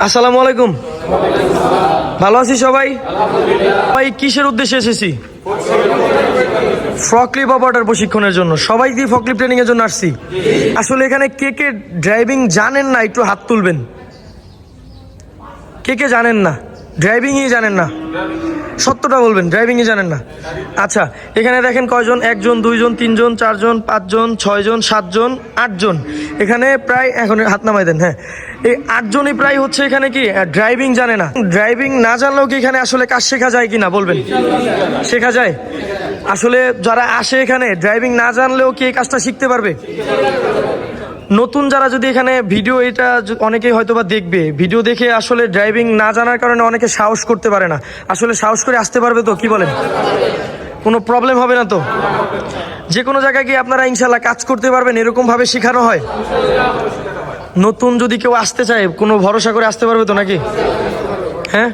আসসালামু আলাইকুম। ভালো আছি সবাই? ভাই কিসের উদ্দেশ্যে এসেছি? ফ্রকলিফট অপারেটর প্রশিক্ষণের জন্য। সবাই কি ফ্রকলিফট ট্রেনিং এর জন্য আসছি? আসলে এখানে কে কে ড্রাইভিং জানেন না একটু হাত তুলবেন। কে কে জানেন না? ড্রাইভিংই জানেন না? সত্যটা বলবেন, ড্রাইভিংই জানেন না। আচ্ছা, এখানে দেখেন কয়জন? 1 জন, 2 জন, 3 জন, 4 জন, 5 জন, 6 জন, 7 জন, 8 জন। এখানে প্রায়, এখন হাত নামাই দেন। হ্যাঁ, এই 8 জনই প্রায় হচ্ছে এখানে কি ড্রাইভিং জানে না। ড্রাইভিং না জানলেও কি এখানে আসলে কাজ শেখা যায় কিনা বলবেন? শেখা যায়। আসলে যারা আসে এখানে ড্রাইভিং না জানলেও কি এই কাজটা শিখতে পারবে? নতুন যারা যদি এখানে ভিডিও, এটা অনেকেই হয়তো বা দেখবে, ভিডিও দেখে আসলে ড্রাইভিং না জানার কারণে অনেকে সাহস করতে পারে না। আসলে সাহস করে আসতে পারবে তো? কি বলেন? কোনো প্রবলেম হবে না তো? যে কোনো জায়গায় গিয়ে আপনারা ইনশাল্লাহ কাজ করতে পারবেন, এরকম ভাবে শেখানো হয়। নতুন যদি কেউ আসতে চায়, কোনো ভরসা করে আসতে পারবে তো নাকি? হ্যাঁ,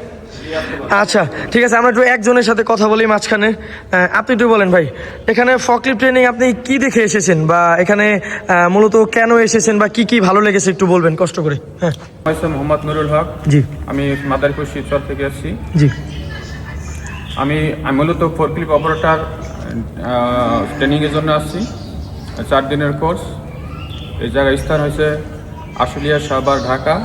আচ্ছা ঠিক আছে, আমরা একটু একজনের সাথে কথা বলি মাঝখানে। আপনি একটু বলেন ভাই, এখানে ফ্রকলিফট ট্রেনিং আপনি কি দেখে এসেছেন, বা এখানে মূলত কেন এসেছেন, বা কি কি ভালো লেগেছে একটু বলবেন কষ্ট করে। হ্যাঁ, মোহাম্মদ নুরুল হক। জি। আমি মাদারীপুর শিবচর থেকে আসছি। জি। আমি মূলত ফোরক্লিপ অপারেটর ট্রেনিংয়ের জন্য আসছি। 4 দিনের কোর্স। এই জায়গায় স্থান হয়েছে আশুলিয়া, সাভার, ঢাকা।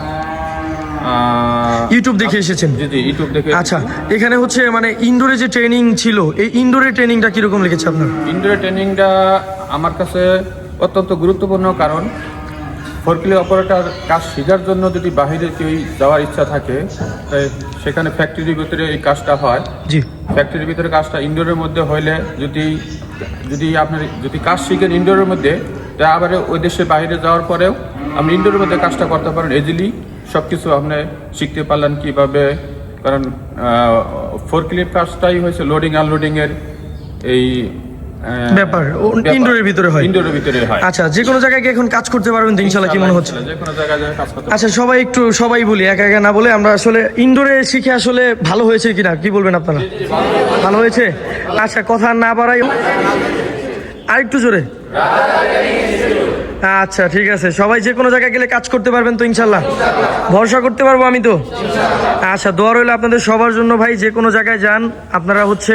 ইউটিউব দেখে এসেছেন? জি জি, ইউটিউব দেখে। আচ্ছা, এখানে হচ্ছে মানে ইনডোরে যে ট্রেনিং ছিল, এই ইনডোরের ট্রেনিংটা কিরকম লেগেছে আপনার? ইনডোর ট্রেনিংটা আমার কাছে অত্যন্ত গুরুত্বপূর্ণ, কারণ ফোরক্লিপ অপারেটর কাজ শেখার জন্য যদি বাহিরে কেউ যাওয়ার ইচ্ছা থাকে, সেখানে ফ্যাক্টরির ভিতরে এই কাজটা হয়। জি। ফ্যাক্টরির ভিতরে কাজটা ইনডোরের মধ্যে হইলে, যদি আপনার যদি কাজ শিখেন ইনডোরের মধ্যে, তা আবার ওই দেশে বাইরে যাওয়ার পরেও আপনি ইনডোরের মধ্যে কাজটা করতে পারেন ইজিলি। সব কিছু আপনি শিখতে পারলেন কীভাবে, কারণ ফোরক্লিপ কাজটাই হয়েছে লোডিং আনলোডিং এর এই ব্যাপার ইনডোরের ভিতরে হয়। ইনডোরের ভিতরে হয়। আচ্ছা, যে কোনো জায়গায় এখন কাজ করতে পারবেন তো ইনশাআল্লাহ? কি মনে হচ্ছে? যে কোনো জায়গায় কাজ করতে। আচ্ছা, সবাই বলি, একা একা না বলে, আমরা আসলে ইনডোরে শিখে আসলে ভালো হয়েছে কিনা কি বলবেন আপনারা? ভালো হয়েছে। আচ্ছা, কথা না বাড়াই, আরেকটু জোরে। আচ্ছা ঠিক আছে, সবাই যে কোনো জায়গায় গেলে কাজ করতে পারবেন তো ইনশাল্লাহ? ভরসা করতে পারবো আমি তো? আচ্ছা, দোয়া রইল আপনাদের সবার জন্য ভাই। যে কোনো জায়গায় যান, আপনারা হচ্ছে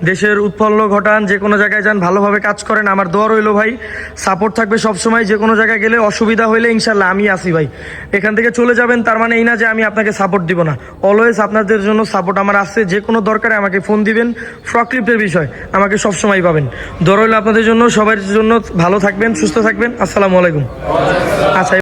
দেশের উৎপন্ন ঘটান, যে কোনো জায়গায় যান, ভালোভাবে কাজ করেন। আমার দোয়া রইল ভাই, সাপোর্ট থাকবে সবসময়। যে কোনো জায়গায় গেলে অসুবিধা হইলে ইনশাল্লাহ আমি আসি ভাই। এখান থেকে চলে যাবেন তার মানে এই না যে আমি আপনাকে সাপোর্ট দিব না। অলওয়েজ আপনাদের জন্য সাপোর্ট আমার আছে। যে কোনো দরকারে আমাকে ফোন দিবেন। ফ্রকলিফটের বিষয় আমাকে সবসময় পাবেন। দোয়া রইল আপনাদের জন্য, সবার জন্য। ভালো থাকবেন, সুস্থ থাকবেন। আসসালামু আলাইকুম। আচ্ছা।